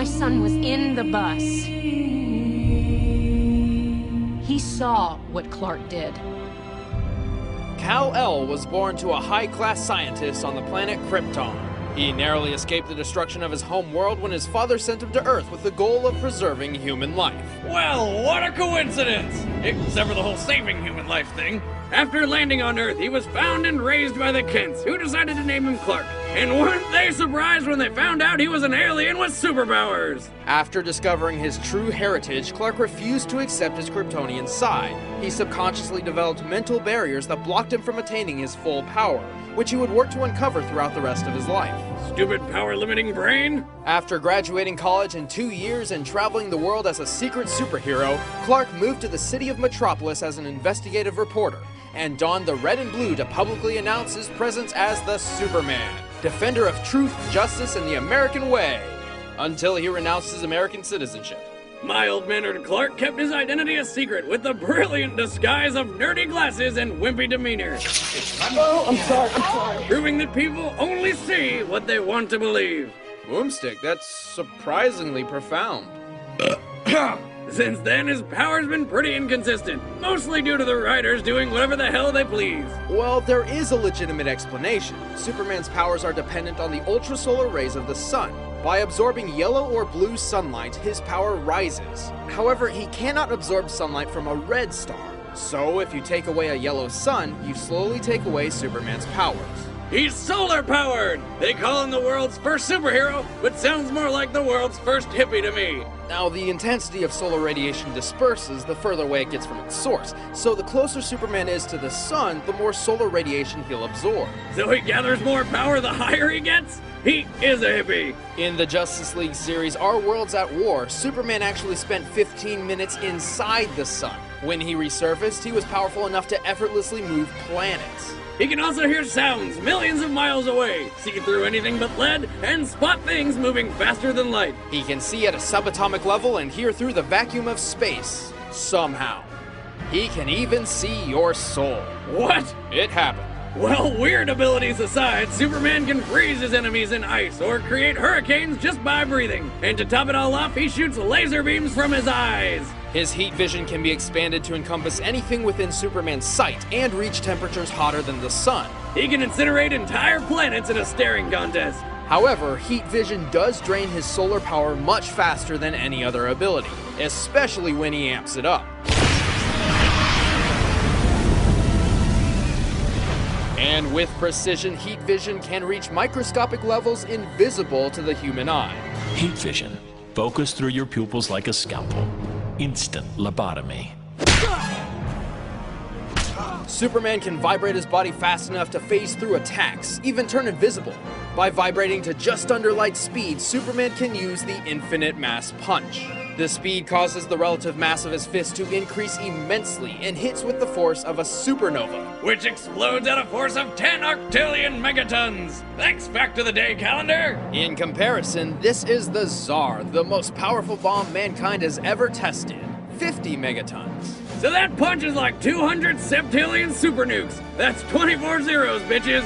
My son was in the bus. He saw what Clark did. Kal-El was born to a high-class scientist on the planet Krypton. He narrowly escaped the destruction of his home world when his father sent him to Earth with the goal of preserving human life. Well, what a coincidence! Except for the whole saving human life thing. After landing on Earth, he was found and raised by the Kents, who decided to name him Clark. And weren't they surprised when they found out he was an alien with superpowers? After discovering his true heritage, Clark refused to accept his Kryptonian side. He subconsciously developed mental barriers that blocked him from attaining his full power, which he would work to uncover throughout the rest of his life. Stupid power-limiting brain? After graduating college in 2 years and traveling the world as a secret superhero, Clark moved to the city of Metropolis as an investigative reporter, and donned the red and blue to publicly announce his presence as the Superman, defender of truth, justice, and the American way, until he renounced his American citizenship. Mild-mannered Clark kept his identity a secret with the brilliant disguise of nerdy glasses and wimpy demeanor. Oh, I'm sorry. Proving that people only see what they want to believe. Boomstick, that's surprisingly profound. Since then, his power's been pretty inconsistent, mostly due to the writers doing whatever the hell they please. Well, there is a legitimate explanation. Superman's powers are dependent on the ultrasolar rays of the sun. By absorbing yellow or blue sunlight, his power rises. However, he cannot absorb sunlight from a red star. So, if you take away a yellow sun, you slowly take away Superman's powers. He's solar-powered! They call him the world's first superhero, but sounds more like the world's first hippie to me. Now, the intensity of solar radiation disperses the further away it gets from its source, so the closer Superman is to the sun, the more solar radiation he'll absorb. So he gathers more power the higher he gets? He is a hippie! In the Justice League series, Our World's at War, Superman actually spent 15 minutes inside the sun. When he resurfaced, he was powerful enough to effortlessly move planets. He can also hear sounds millions of miles away, see through anything but lead, and spot things moving faster than light. He can see at a subatomic level and hear through the vacuum of space. Somehow. He can even see your soul. What? It happened. Well, weird abilities aside, Superman can freeze his enemies in ice or create hurricanes just by breathing. And to top it all off, he shoots laser beams from his eyes. His heat vision can be expanded to encompass anything within Superman's sight and reach temperatures hotter than the sun. He can incinerate entire planets in a staring contest. However, heat vision does drain his solar power much faster than any other ability, especially when he amps it up. And with precision, heat vision can reach microscopic levels invisible to the human eye. Heat vision. Focus through your pupils like a scalpel. Instant lobotomy. Superman can vibrate his body fast enough to phase through attacks, even turn invisible. By vibrating to just under light speed, Superman can use the infinite mass punch. The speed causes the relative mass of his fist to increase immensely and hits with the force of a supernova, which explodes at a force of 10 octillion megatons. Thanks, back to the day calendar. In comparison, this is the Tsar, the most powerful bomb mankind has ever tested. 50 megatons. So that punch is like 200 septillion super nukes. That's 24 zeros, bitches.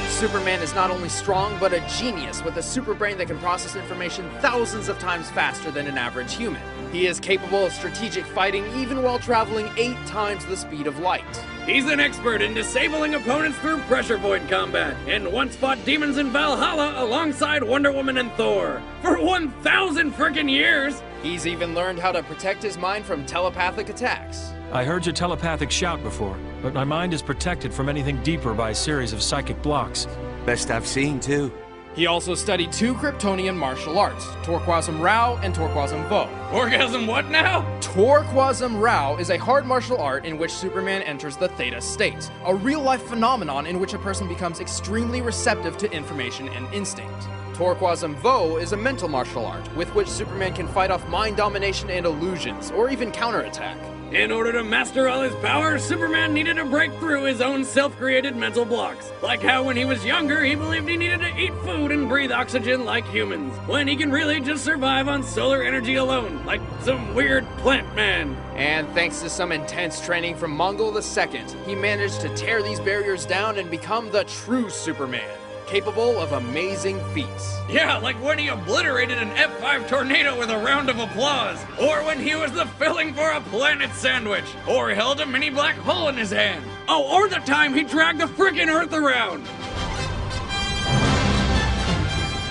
Superman is not only strong, but a genius with a super brain that can process information thousands of times faster than an average human. He is capable of strategic fighting even while traveling 8 times the speed of light. He's an expert in disabling opponents through pressure point combat, and once fought demons in Valhalla alongside Wonder Woman and Thor. For 1,000 frickin' years! He's even learned how to protect his mind from telepathic attacks. I heard your telepathic shout before, but my mind is protected from anything deeper by a series of psychic blocks. Best I've seen, too. He also studied 2 Kryptonian martial arts, Torquasm Rao and Torquasm Vo. Orgasm what now? Torquasm Rao is a hard martial art in which Superman enters the Theta state, a real-life phenomenon in which a person becomes extremely receptive to information and instinct. Torquasm Vo is a mental martial art, with which Superman can fight off mind domination and illusions, or even counterattack. In order to master all his power, Superman needed to break through his own self-created mental blocks. Like how when he was younger, he believed he needed to eat food and breathe oxygen like humans, when he can really just survive on solar energy alone, like some weird plant man. And thanks to some intense training from Mongol II, he managed to tear these barriers down and become the true Superman, capable of amazing feats. Yeah, like when he obliterated an F5 tornado with a round of applause, or when he was the filling for a planet sandwich, or held a mini black hole in his hand. Oh, or the time he dragged the frickin' Earth around.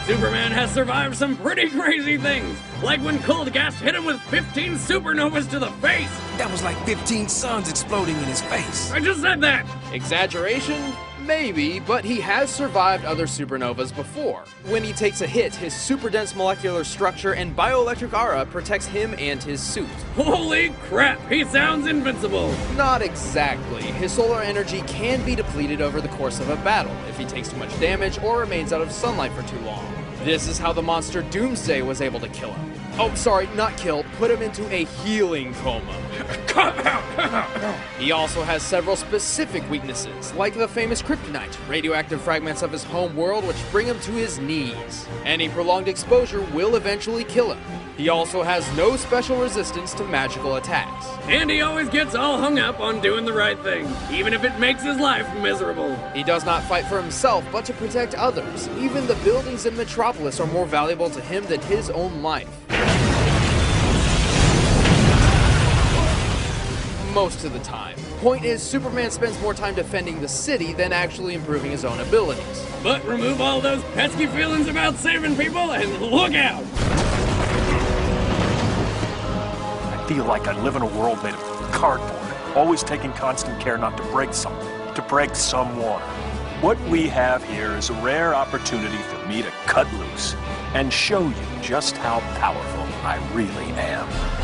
Superman has survived some pretty crazy things, like when cold gas hit him with 15 supernovas to the face. That was like 15 suns exploding in his face. I just said that. Exaggeration? Maybe, but he has survived other supernovas before. When he takes a hit, his super dense molecular structure and bioelectric aura protects him and his suit. Holy crap, he sounds invincible. Not exactly. His solar energy can be depleted over the course of a battle if he takes too much damage or remains out of sunlight for too long. This is how the monster Doomsday was able to kill him. Oh, sorry, not kill, put him into a healing coma. Come out. He also has several specific weaknesses, like the famous kryptonite, radioactive fragments of his home world which bring him to his knees. Any prolonged exposure will eventually kill him. He also has no special resistance to magical attacks. And he always gets all hung up on doing the right thing, even if it makes his life miserable. He does not fight for himself, but to protect others. Even the buildings in Metropolis are more valuable to him than his own life. Most of the time. Point is, Superman spends more time defending the city than actually improving his own abilities. But remove all those pesky feelings about saving people and look out! I feel like I live in a world made of cardboard, always taking constant care not to break something, to break someone. What we have here is a rare opportunity for me to cut loose and show you just how powerful I really am.